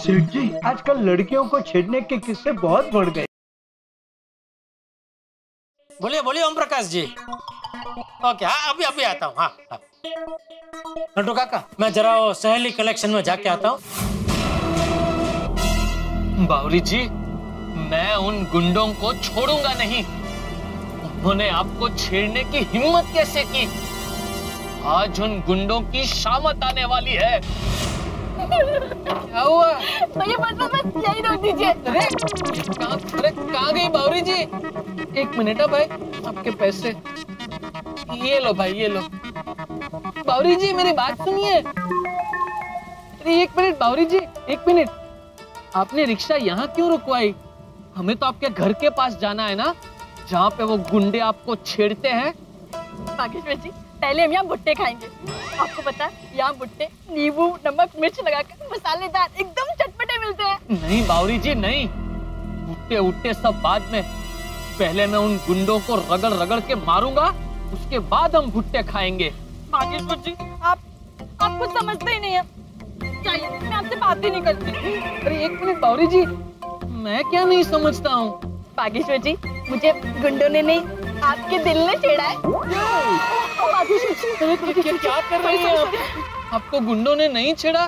सेठ जी, आजकल लड़कियों को छेड़ने के किस्से बहुत बढ़ गए। बोलिए बोलिए ओम प्रकाश जी। ओके, हाँ अभी आता हूँ। हाँ नटू काका, मैं जरा वो सहेली कलेक्शन में जाके आता हूँ। बावरी जी, मैं उन गुंडों को छोड़ूंगा नहीं। उन्होंने आपको छेड़ने की हिम्मत कैसे की? आज उन गुंडों की शामत आने वाली है। क्या हुआ भैया? बस यही रोक दीजिए। अरे कहाँ गई बावरी जी? एक मिनट है भाई, आपके पैसे ये लो भाई, ये लो। बावरी जी मेरी बात सुनिए। अरे एक मिनट बावरी जी, एक मिनट। आपने रिक्शा यहाँ क्यों रुकवाई? हमें तो आपके घर के पास जाना है ना, जहाँ पे वो गुंडे आपको छेड़ते हैं। बागेश्वर जी, पहले हम यहाँ भुट्टे खाएंगे। आपको पता है यहाँ भुट्टे नींबू नमक मिर्च लगाकर मसालेदार एकदम चटपटे मिलते हैं। नहीं बावरी जी नहीं, भुट्टे उट्टे सब बाद में। पहले मैं उन गुंडों को रगड़ रगड़ के मारूंगा, उसके बाद हम भुट्टे खाएंगे। बागेश्वर जी, आप कुछ समझते ही नहीं है। चाहिए मैं आपसे बात ही नहीं करती। अरे एक मिनट बावरी जी, मैं क्या नहीं समझता हूँ? बागेश्वर जी, मुझे गुंडों ने नहीं, आपके दिल ने छेड़ा है। क्या कर रही हैं आप? आपको गुंडों ने नहीं छेड़ा?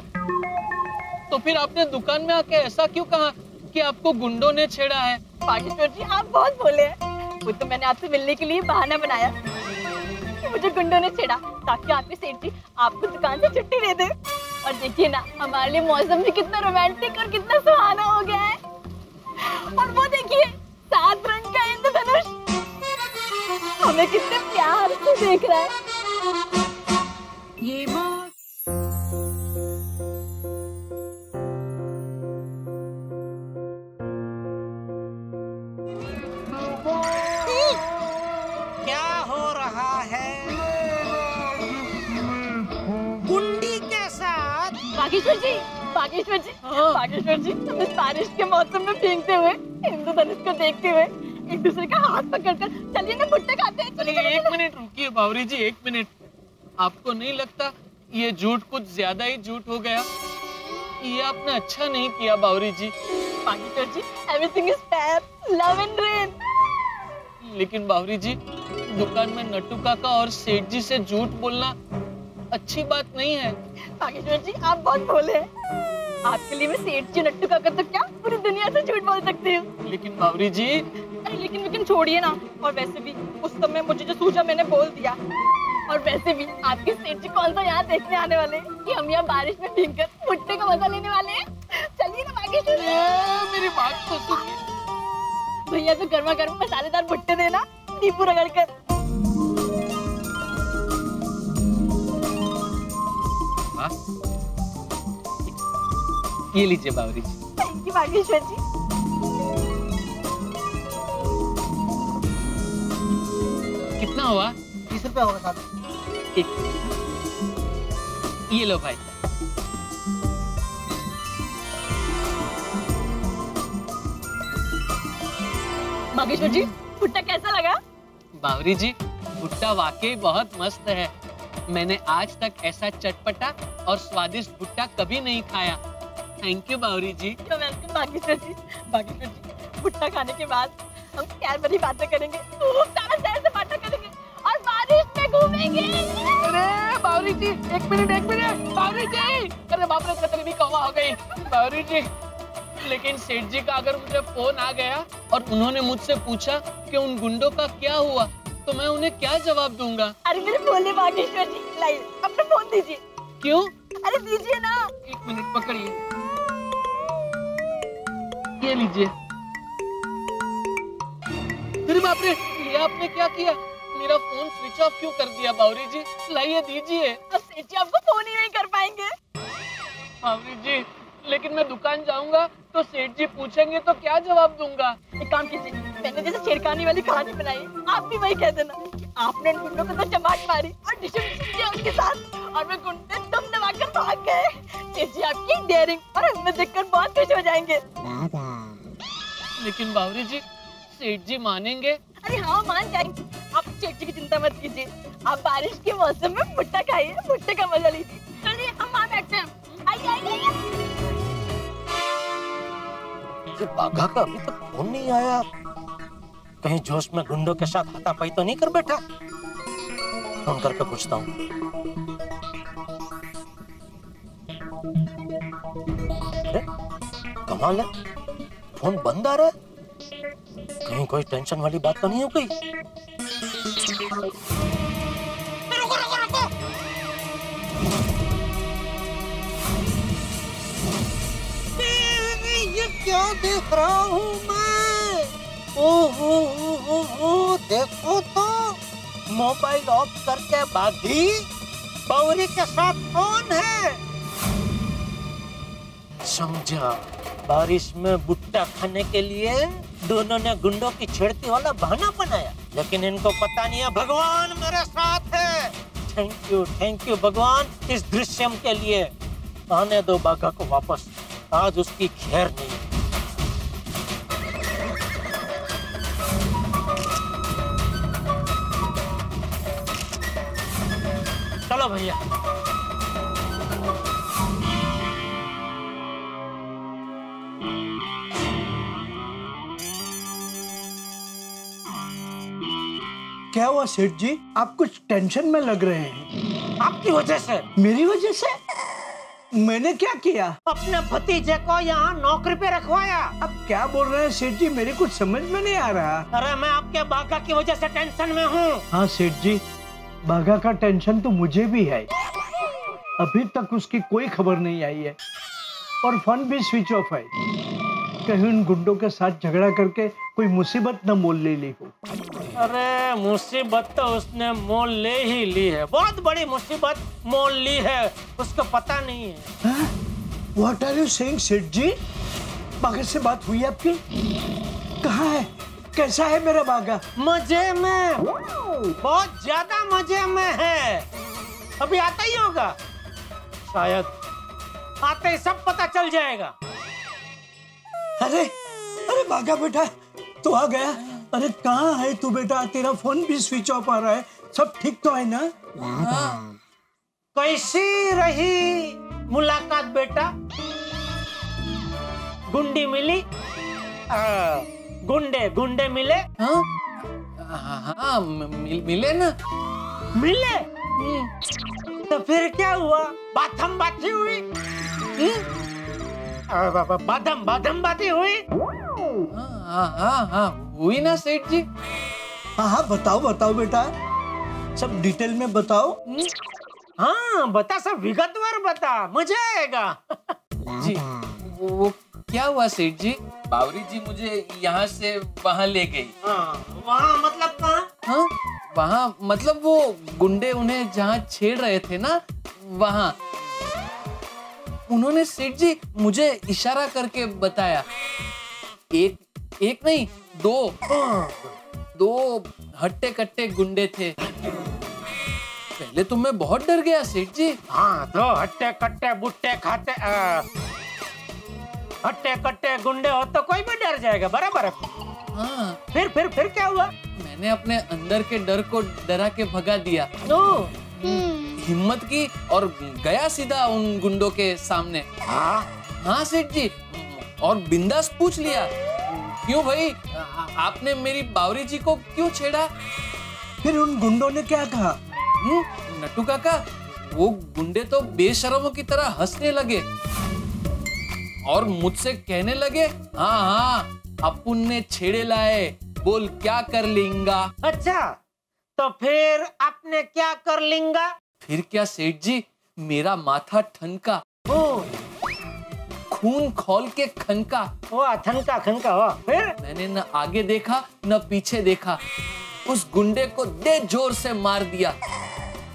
तो फिर आपने दुकान में आके ऐसा क्यों कहा कि आपको गुंडों ने छेड़ा है? बागेश्वर जी, आप बहुत भोले हैं। वो तो मैंने आपसे मिलने के लिए बहाना बनाया कि मुझे गुंडों ने छेड़ा, ताकि आपके सेठ जी आपको दुकान से छुट्टी दे दे। और देखिए ना, हमारे लिए मौसम भी कितना रोमांटिक और कितना सुहाना हो गया है। और वो देखिए, 7 रंग का इंद्रधनुष हमें कितने प्यार से देख रहा है। ये क्या हो रहा है गुंडी के साथ? बागेश्वर जी, बागेश्वर जी, बागेश्वर जी, हम इस बारिश के मौसम में भीगते हुए, इंद्रधनुष को देखते हुए, एक दूसरे का हाथ पकड़कर चलिए ना भुट्टे खाते हैं। चलिए एक मिनट रुकिए बावरी जी, एक मिनट। आपको नहीं लगता ये झूठ कुछ ज्यादा ही झूठ हो गया? ये आपने अच्छा नहीं किया Bawri ji. Bageshwar ji, everything is fair, love and rain. लेकिन बावरी जी, दुकान में नट्टू काका और सेठ जी से झूठ बोलना अच्छी बात नहीं है। बागेश्वर जी, आप बहुत भोले हैं। आपके लिए मैं सेठ जी नट्टू काका तो क्या, पूरी दुनिया से झूठ बोल सकती हूँ। लेकिन बावरी जी, अरे लेकिन छोड़िए ना। और वैसे भी उस समय मुझे जो सूझा मैंने बोल दिया। और वैसे भी आपके सेठ जी कौन सा यहाँ देखने आने वाले हैं कि हम यहाँ बारिश में भीगकर भुट्टे का मजा लेने वाले हैं। चलिए ना बागेश्वर जी। मेरी बात तो सुनिए। भैया तो गर्मा गर्म मसालेदार भुट्टे देना, नींबू रगड़ कर। ये लीजिए बावरी जी। थैंक यू बागेश्वर जी। कितना हुआ? 20 रुपया होगा साहब। एक, ये लो भाई। बागेश्वर जी, भुट्टा कैसा लगा? बावरी जी, भुट्टा वाकई बहुत मस्त है। मैंने आज तक ऐसा चटपटा और स्वादिष्ट भुट्टा कभी नहीं खाया। Thank you Bawri ji. Welcome Bageshwar ji. Bageshwar ji, भुट्टा खाने के बाद हम प्यार भरी बातें करेंगे, खूब सारा शहर से बातें करेंगे और बारिश में घूमेंगे। अरे बावरी जी, एक मिनट बावरी जी। अरे बाप रे, कतरी भी कौवा हो गई बावरी जी। लेकिन सेठ जी का अगर मुझे फोन आ गया और उन्होंने मुझसे पूछा कि उन गुंडों का क्या हुआ, तो मैं उन्हें क्या जवाब दूंगा? अरे मेरे भोले बागेश्वर जी, लाइए अपना फोन दीजिए। क्यों? अरे दीजिए ना। एक मिनट पकड़िए, ये लीजिए। अरे बाप रे, ये आपने क्या किया? मेरा फोन स्विच ऑफ क्यों कर दिया बावरी जी? लाइए दीजिए। अब सेठ जी आपको फोन ही नहीं कर पाएंगे। बावरी जी, लेकिन मैं दुकान जाऊंगा तो सेठ जी पूछेंगे तो क्या जवाब दूंगा? एक काम कीजिए, मैंने जैसे छेड़खानी वाली कहानी बनाई, आप भी वही कह देना कि आपने उन गुंडों को तो चमाट मारी और डिशम किया उनके साथ, और वे गुंडे दम दबाकर भाग गए। सेठ जी आपकी डेयरिंग और हिम्मत देखकर बहुत खुश हो जाएंगे। लेकिन बावरी जी, सेठ जी मानेंगे? अरे हाँ, मान जाएंगे। आप सेठ जी की चिंता मत कीजिए। आप बारिश के मौसम में भुट्टा खाइए, भुट्टे का मजा लीजिए। चलिए हम वहाँ बैठते हैं। आइए आइए आइए। अरे बाघा का अभी तक फोन नहीं आया, कहीं जोश में गुंडों के साथ हाथापाई तो नहीं कर बैठा। फोन करके पूछता हूँ। अरे कमाल है, फोन बंद आ रहा है, कहीं कोई टेंशन वाली बात तो नहीं हो गई। रुको रुको रुको, ये क्या देख रहा हूँ मैं? ओहो, देखो तो मोबाइल ऑफ करके बागी बावरी के साथ कौन है? समझा, बारिश में भुट्टा खाने के लिए दोनों ने गुंडों की छेड़ती वाला बहाना बनाया, लेकिन इनको पता नहीं है भगवान मेरे साथ है। थैंक यू भगवान इस दृश्यम के लिए। आने दो बाघा को वापस, आज उसकी खैर नहीं। चलो भैया। क्या हुआ सेठ जी, आप कुछ टेंशन में लग रहे हैं? आपकी वजह से। मेरी वजह से? मैंने क्या किया? अपने भतीजे को यहाँ नौकरी पे रखवाया। अब क्या बोल रहे हैं सेठ जी, मेरे कुछ समझ में नहीं आ रहा। अरे मैं आपके बाघा की वजह से टेंशन में हूँ। हाँ सेठ जी, बाघा का टेंशन तो मुझे भी है। अभी तक उसकी कोई खबर नहीं आई है और फोन भी स्विच ऑफ है। कहीं उन गुंडों के साथ झगड़ा करके कोई मुसीबत न मोल ले ली हो। अरे मुसीबत तो उसने मोल ले ही ली है, बहुत बड़ी मुसीबत मोल ली है, उसको पता नहीं है। What are you saying, सेठ जी? बाघा से बात हुई आपकी? कहाँ है? कैसा है मेरा बाघा? मजे में, बहुत ज्यादा मजे में है। अभी आता ही होगा, शायद आते ही सब पता चल जाएगा। अरे बाघा बेटा तू आ गया। अरे कहाँ है तू बेटा? तेरा फोन भी स्विच ऑफ आ रहा है। सब ठीक तो है ना? कैसी रही मुलाकात बेटा? गुंडी मिली? गुंडे मिले? हाँ, मिले ना। मिले? तो फिर क्या हुआ? बाथम बाती हुई? बादम बाती हुई? हाँ हुई ना सेठ जी। हाँ बताओ बेटा, सब डिटेल में बताओ। हाँ बता, सब विगतवार बता, मजा आएगा। जी वो क्या हुआ सेठ जी? बावरी जी मुझे यहाँ से वहाँ ले गई। वहाँ मतलब कहाँ? हाँ वहाँ मतलब वो गुंडे उन्हें जहाँ छेड़ रहे थे ना, वहाँ उन्होंने सेठ जी मुझे इशारा करके बताया। एक नहीं, दो हट्टे कट्टे गुंडे थे। पहले तो मैं बहुत डर गया सेठ जी। हाँ, दो हट्टे कट्टे बुट्टे खाते हट्टे कट्टे गुंडे हो तो कोई भी डर जाएगा, बराबर है। हाँ फिर क्या हुआ? मैंने अपने अंदर के डर को डरा के भगा दिया। हिम्मत की और गया सीधा उन गुंडों के सामने। हाँ सेठ जी, और बिंदास पूछ लिया, क्यों भाई आपने मेरी बावरी जी को क्यों छेड़ा? फिर उन गुंडों ने क्या कहा? नट्टू काका, वो गुंडे तो बेशर्मों की तरह हंसने लगे और मुझसे कहने लगे, हाँ अपुन ने छेड़े लाए, बोल क्या कर लेंगा। अच्छा, तो फिर आपने क्या कर लेंगा? फिर क्या सेठ जी, मेरा माथा ठनका, खून खौल के खनका। खनका हुआ। फिर मैंने न आगे देखा न पीछे देखा, उस गुंडे को दे जोर से मार दिया।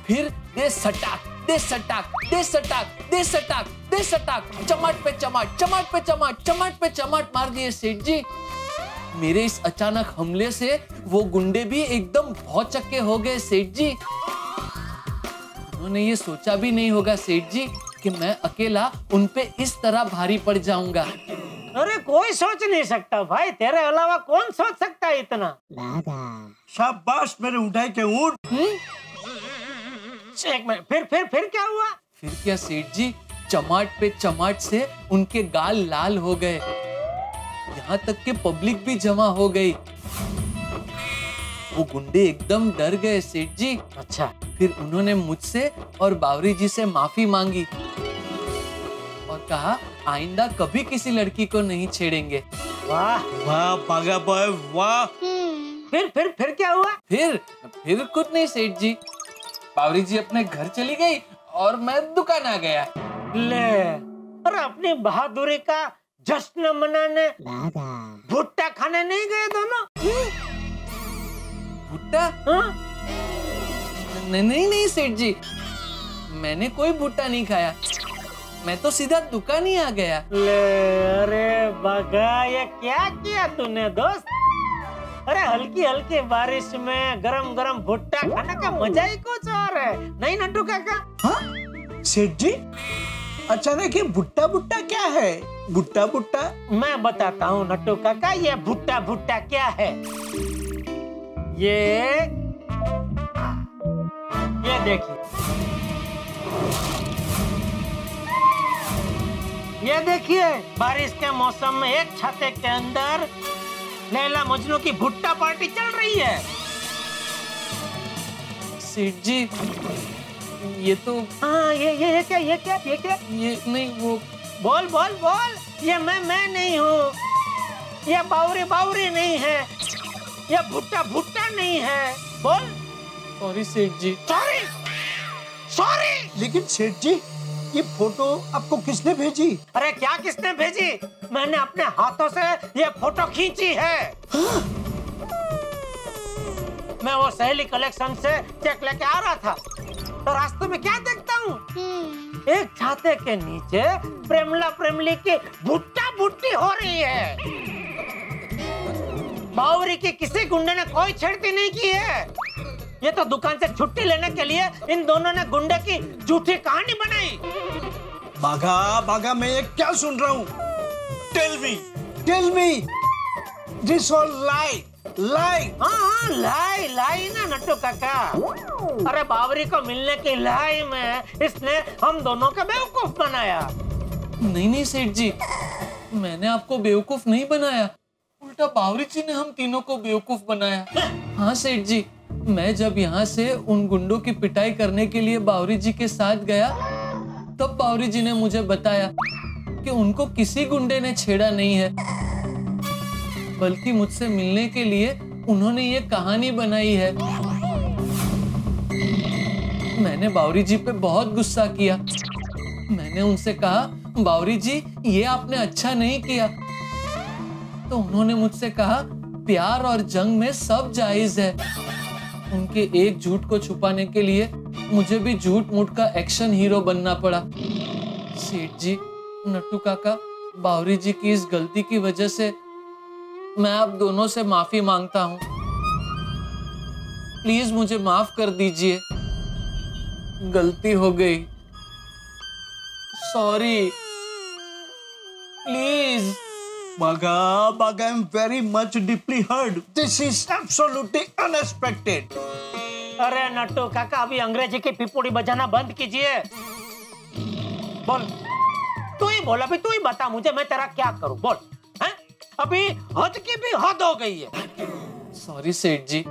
फिर दे सटाक, दे सटाक, दे सटाक, दे सटाक, दे सटाक, चमाट पे चमाट, चमाट पे चमाट, चमाट पे चमाट मार दिए सेठ जी। मेरे इस अचानक हमले से वो गुंडे भी एकदम भौचक्के हो गए सेठ जी। उन्होंने ये सोचा भी नहीं होगा सेठ जी कि मैं अकेला उन पे इस तरह भारी पड़ जाऊंगा। अरे कोई सोच नहीं सकता भाई, तेरे अलावा कौन सोच सकता है इतना? शाबाश मेरे उठाए के ऊंट। एक मिनट, फिर क्या हुआ? फिर क्या सेठ जी, चमाट पे चमाट से उनके गाल लाल हो गए। यहाँ तक कि पब्लिक भी जमा हो गई। वो गुंडे एकदम डर गए सेठ जी। अच्छा, फिर उन्होंने मुझसे और बावरी जी से माफी मांगी और कहा आइंदा कभी किसी लड़की को नहीं छेड़ेंगे। वाह वाह बागा बॉय वाह। फिर क्या हुआ? फिर कुछ नहीं सेठ जी। बावरी जी अपने घर चली गई और मैं दुकान आ गया। ले, और अपनी बहादुरी का जश्न मनाने भुट्टा खाने नहीं गए दोनों? भुट्टा? हाँ? नहीं सेठ जी, मैंने कोई भुट्टा नहीं खाया। मैं तो सीधा दुकान ही आ गया। ले, अरे बगा, ये क्या किया तूने दोस्त? अरे हल्की हल्की बारिश में गरम गरम भुट्टा खाने का मजा ही कुछ और है, नहीं नट्टू काका? हाँ सेठ जी, अचानक ये भुट्टा भुट्टा क्या है? भुट्टा भुट्टा मैं बताता हूँ नट्टू काका, ये भुट्टा भुट्टा क्या है। ये देखिए, बारिश के मौसम में एक छाते के अंदर लैला मजनू की भुट्टा पार्टी चल रही है। सेठ जी, ये तो हाँ, ये क्या ये नहीं, वो बोल, ये मैं नहीं हूँ, ये बावरी नहीं है, ये भुट्टा नहीं है, बोल। सॉरी सेठ जी। सॉरी। लेकिन सेठ जी, ये फोटो आपको किसने भेजी? अरे क्या किसने भेजी? मैंने अपने हाथों से ये फोटो खींची है। मैं वो सहेली कलेक्शन से चेक लेके आ रहा था, तो रास्ते में क्या देखता हूँ, एक छाते के नीचे प्रेमला प्रेमली की भुट्टा भुट्टी हो रही है। बावरी की किसी गुंडे ने कोई छेड़ती नहीं की है। ये तो दुकान से छुट्टी लेने के लिए इन दोनों ने गुंडे की झूठी कहानी बनाई। बागा, मैं ये क्या सुन रहा हूँ? टेल मी, दिस ऑल लाई। हाँ, लाई ना नट्टू काका। अरे बावरी को मिलने की लाई में इसने हम दोनों का बेवकूफ बनाया। नहीं सेठ जी, मैंने आपको बेवकूफ नहीं बनाया, उल्टा बावरी जी ने हम तीनों को बेवकूफ बनाया। हाँ सेठ जी, मैं जब यहाँ से उन गुंडों की पिटाई करने के लिए बावरी जी के साथ गया, तब बावरी जी ने मुझे बताया कि उनको किसी गुंडे ने छेड़ा नहीं है, बल्कि मुझसे मिलने के लिए उन्होंने ये कहानी बनाई है। मैंने बावरी जी पे बहुत गुस्सा किया। मैंने उनसे कहा, बावरी जी, ये आपने अच्छा नहीं किया। तो उन्होंने मुझसे कहा, प्यार और जंग में सब जायज है। उनके एक झूठ को छुपाने के लिए मुझे भी झूठ मूठ का एक्शन हीरो बनना पड़ा। सेठ जी, नट्टू काका, बावरी जी की इस गलती की वजह से मैं आप दोनों से माफी मांगता हूँ। प्लीज मुझे माफ कर दीजिए, गलती हो गई, sorry, please. Baga, I'm very much deeply hurt. This is absolutely unexpected. अरे नट्टू काका, अभी अंग्रेजी की पिपुड़ी बजाना बंद कीजिए। बोल, तू ही बोल, अभी तू ही बता मुझे, मैं तेरा क्या करूं, बोल। हैं? अभी हद की भी हद हो गई है। सॉरी सेठ जी,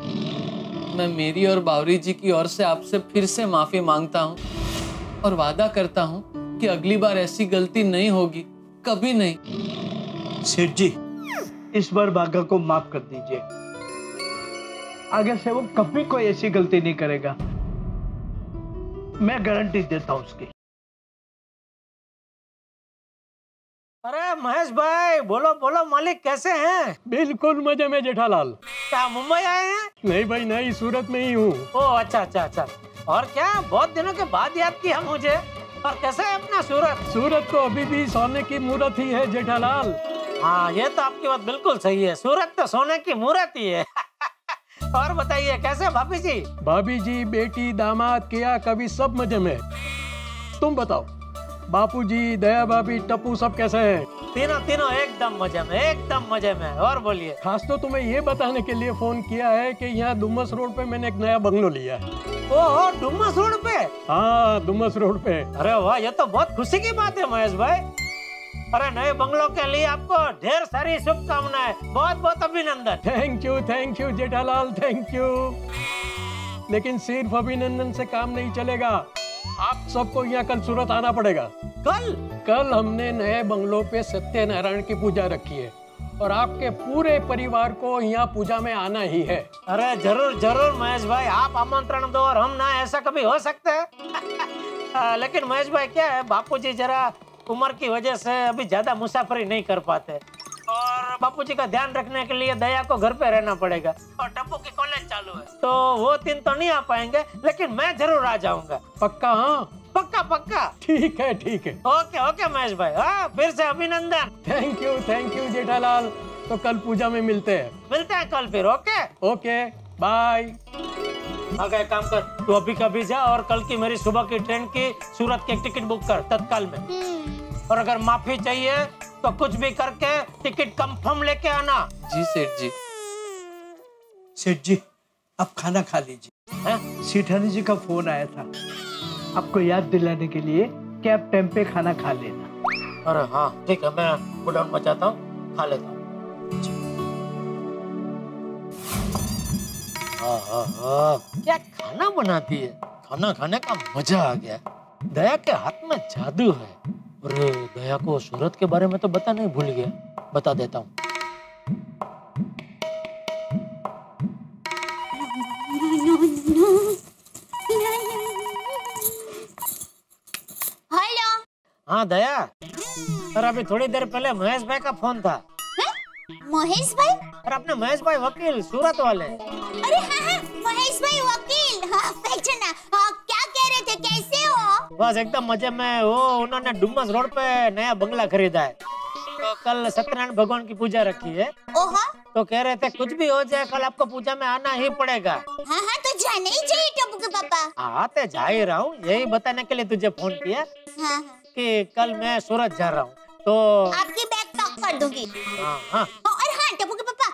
मैं मेरी और बावरी जी की ओर से आपसे फिर से माफी मांगता हूँ और वादा करता हूँ कि अगली बार ऐसी गलती नहीं होगी, कभी नहीं। सेठ जी, इस बार बागा को माफ कर दीजिए। आगे से वो कभी कोई ऐसी गलती नहीं करेगा, मैं गारंटी देता हूं उसकी। अरे महेश भाई, बोलो मालिक, कैसे हैं? बिल्कुल मजे में जेठालाल। क्या मुंबई आए हैं? नहीं भाई नहीं, सूरत में ही हूँ। ओह अच्छा। और क्या बहुत दिनों के बाद याद किया मुझे। और कैसा है अपना सूरत? सूरत तो अभी भी सोने की मूरत ही है जेठालाल। हाँ, ये तो आपकी बात बिल्कुल सही है, सूरत तो सोने की मूरत ही है। और बताइए, कैसे भाभी जी? भाभी जी, बेटी, दामाद, किया कभी सब मजे में। तुम बताओ, बापूजी, दया भाभी, टप्पू सब कैसे हैं? तीनों एकदम मजे में। और बोलिए। खास तो तुम्हें ये बताने के लिए फोन किया है कि यहाँ डुमस रोड पे मैंने एक नया बंगलो लिया है। ओह, डुमस रोड पे? हाँ, डुमस रोड पे। अरे वाह, ये तो बहुत खुशी की बात है महेश भाई। अरे नए बंगलों के लिए आपको ढेर सारी शुभकामनाएं, बहुत बहुत अभिनंदन। Thank you Jethalal, thank you. लेकिन सिर्फ अभिनंदन से काम नहीं चलेगा, आप सबको यहाँ कल सूरत आना पड़ेगा। कल हमने नए बंगलों पे सत्यनारायण की पूजा रखी है और आपके पूरे परिवार को यहाँ पूजा में आना ही है। अरे जरूर जरूर महेश भाई, आप आमंत्रण दो और हम ना, ऐसा कभी हो सकता है? लेकिन महेश भाई क्या है, बापूजी जरा उम्र की वजह से अभी ज्यादा मुसाफरी नहीं कर पाते और बापूजी का ध्यान रखने के लिए दया को घर पे रहना पड़ेगा और टप्पू की कॉलेज चालू है, तो वो 3 तो नहीं आ पाएंगे, लेकिन मैं जरूर आ जाऊंगा। पक्का? हाँ पक्का पक्का। ठीक है। ओके महेश भाई, हाँ फिर से अभिनंदन। Thank you Jethalal. तो कल पूजा में मिलते हैं कल फिर। Okay bye. आगे काम कर, तू अभी कभी जा और कल की मेरी सुबह की ट्रेन की सूरत की एक टिकट बुक कर तत्काल में, और अगर माफी चाहिए तो कुछ भी करके टिकट कंफर्म लेके आना। जी सेठ जी। सेठ जी आप खाना खा लीजिए। सेठानी जी का फोन आया था, आपको याद दिलाने के लिए कि आप टाइम पे खाना खा लेना। अरे हाँ ठीक है, मैं गुडाउन मचाता हूँ, खा लेता हूँ। क्या खाना बनाती है, खाना खाने का मजा आ गया। दया के हाथ में जादू है। अरे दया को सूरत के बारे में तो बता नहीं, भूल गया, बता देता हूँ। हेलो। हाँ दया, अरे अभी थोड़ी देर पहले महेश भाई का फोन था। महेश भाई? अरे अपने महेश भाई वकील सूरत वाले। अरे हाँ, महेश भाई वकील। हाँ, पहचाना। हाँ, क्या कह रहे थे, कैसे हो? बस एकदम मजे में। वो उन्होंने डुमस रोड पे नया बंगला खरीदा है, तो कल सत्यनारायण भगवान की पूजा रखी है। ओहो। तो कह रहे थे कुछ भी हो जाए कल आपको पूजा में आना ही पड़ेगा। हाँ, तो जाना ही चाहिए टप्पू के पापा। आते जा ही रहा हूँ, यही बताने के लिए तुझे फोन किया कि कल मैं सूरत जा रहा हूँ, तो आपकी बैग पैक कर दूंगी। हाँ। और हाँ टप्पू के पापा,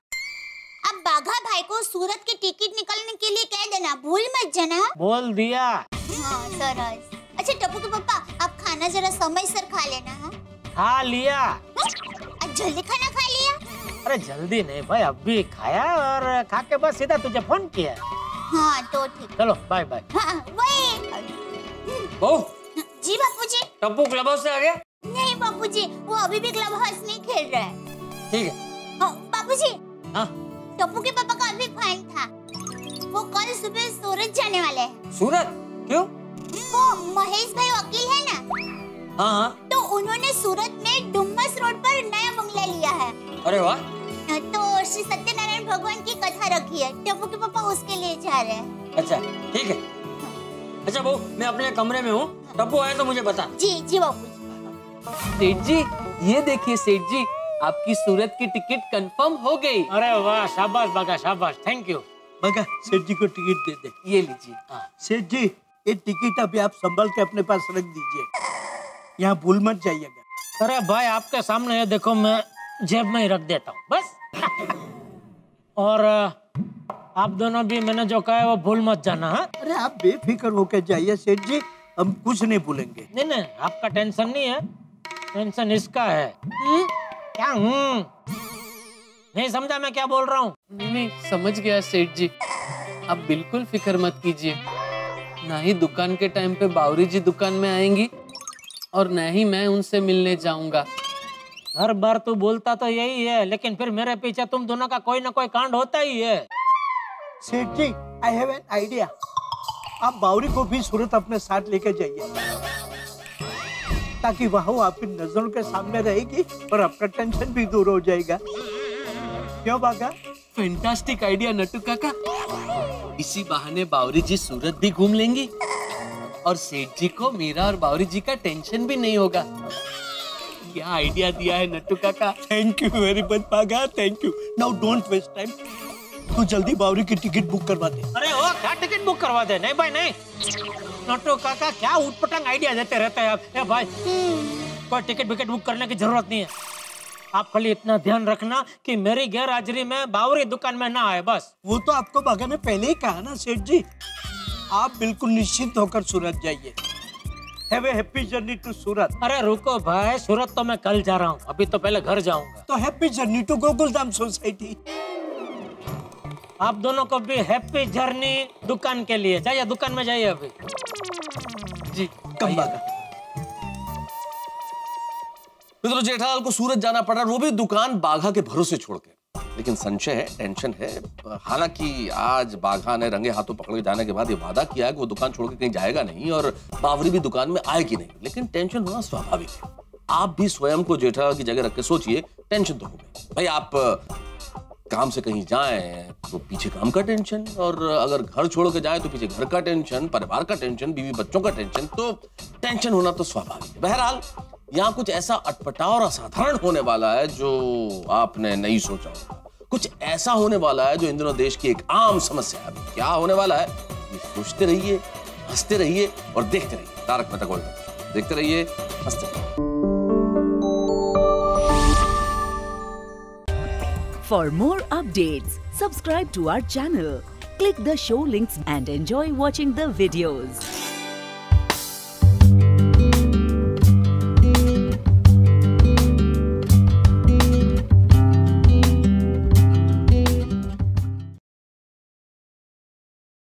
अब बाघा भाई को सूरत की टिकट निकालने के लिए कह देना, भूल मत जाना। बोल दिया। हाँ सरस। अच्छा टप्पू के पापा, आप खाना जरा समय से खा लेना। खा लिया। आज जल्दी खाना खा लिया? अरे जल्दी नहीं भाई, अभी खाया और खा के बस सीधा तुझे फोन किया। हाँ तो ठीक। चलो बाय बाय। हाँ, वही। जी बापूजी। टप्पू क्लब हाउस से आ गया? नहीं बापूजी, वो अभी भी क्लब हाउस में खेल रहा है। ठीक है। बापूजी। हाँ। टप्पू के पापा का अभी फोन था, वो कल सुबह सूरत जाने वाले हैं। सूरत? क्यों? वो महेश भाई वकील है ना? हाँ। तो उन्होंने सूरत में डुमस रोड पर नया बंगला लिया है। अरे वाह। तो श्री सत्यनारायण भगवान की कथा रखी है, टप्पू के पापा उसके लिए जा रहे हैं। अच्छा ठीक है। अच्छा बहू, मैं अपने कमरे में हूँ, टप्पू आए तो मुझे बता। जी बापू। सेठ जी, ये देखिए सेठ जी, आपकी सूरत की टिकट कंफर्म हो गई। अरे वाह, शाबाश बागा शाबाश, थैंक यू। बागा सेठ जी को टिकट दे दे। ये लीजिए। सेठ जी ये टिकट अभी आप संभाल के अपने पास रख दीजिए, यहाँ भूल मत जाइएगा। अरे भाई आपके सामने ये देखो, मैं जेब में ही रख देता हूँ बस। और आप दोनों भी मैंने जो कहा है वो भूल मत जाना। हाँ? अरे आप बेफिक्र होकर जाइए सेठ जी, हम कुछ नहीं भूलेंगे। नहीं आपका टेंशन नहीं है, टेंशन इसका है। क्या नहीं समझा मैं क्या बोल रहा हूँ? नहीं समझ गया सेठ जी, आप बिल्कुल फिक्र मत कीजिए। ना ही दुकान के टाइम पे बावरी जी दुकान में आएंगी और ना ही मैं उनसे मिलने जाऊंगा। हर बार तू बोलता तो यही है, लेकिन फिर मेरे पीछे तुम दोनों का कोई ना कोई कांड होता ही है। सेठ जी आई हैव एन आइडिया, आप बावरी को भी सूरत अपने साथ लेकर जाइए, ताकि वह आपकी नजरों के सामने रहेगी और आपका टेंशन भी दूर हो जाएगा। क्यों बागा? फैंटास्टिक आइडिया नट्टू काका। इसी बहाने बावरी जी सूरत भी घूम लेंगी और सेठ जी को मीरा और बावरी जी का टेंशन भी नहीं होगा। क्या आइडिया दिया है नट्टू काका। Thank you very much Bagha, thank you. Now don't waste time, तू जल्दी बावरी की टिकट बुक करवा दे। अरे वो क्या टिकट बुक करवा दे? नहीं भाई नहीं, नट्टू काका क्या उटपटांग आइडिया देते रहते हैं आप। ए भाई कोई टिकट विकेट बुक करने की जरूरत नहीं है, आप खाली इतना ध्यान रखना कि मेरी गैर हाजिरी में बावरी दुकान में ना आए बस। वो तो आपको बागा ने पहले ही कहा ना सेठ जी, आप बिल्कुल निश्चिंत होकर सूरत जाइए। Have a happy journey to Surat. अरे रुको भाई, सूरत तो मैं कल जा रहा हूँ, अभी तो पहले घर जाऊंगा। तो happy journey to Gokuldham society. आप दोनों को भी हैप्पी जर्नी दुकान के लिए। जाइए दुकान में जाइए अभी। जी कम बागा। मित्रों, जेठालाल को सूरत जाना पड़ा, वो भी दुकान बाघा के भरोसे छोड़ के। लेकिन संशय है, टेंशन है। हालांकि आज बाघा ने रंगे हाथों पकड़ के जाने के बाद ये वादा किया है कि वो दुकान छोड़ के कहीं जाएगा नहीं और बावरी भी दुकान में आएगी नहीं। लेकिन टेंशन होना स्वाभाविक है। आप भी स्वयं को जेठालाल की जगह रख के सोचिए, टेंशन तो होगी भाई। आप काम से कहीं जाएं तो पीछे काम का टेंशन, और अगर घर छोड़ के जाए तो पीछे घर का टेंशन, परिवार का टेंशन, बीवी बच्चों का टेंशन। तो टेंशन होना तो स्वाभाविक है। बहरहाल यहाँ कुछ ऐसा अटपटा और असाधारण होने वाला है जो आपने नहीं सोचा होगा। कुछ ऐसा होने वाला है जो इन दिनों देश की एक आम समस्या है। क्या होने वाला है ये सोचते रहिए, हंसते रहिए और देखते रहिए तारक मेहता का उल्टा चश्मा। देखते रहिए, हंसते रहिए। For more updates, subscribe to our channel, click the show links and enjoy watching the videos.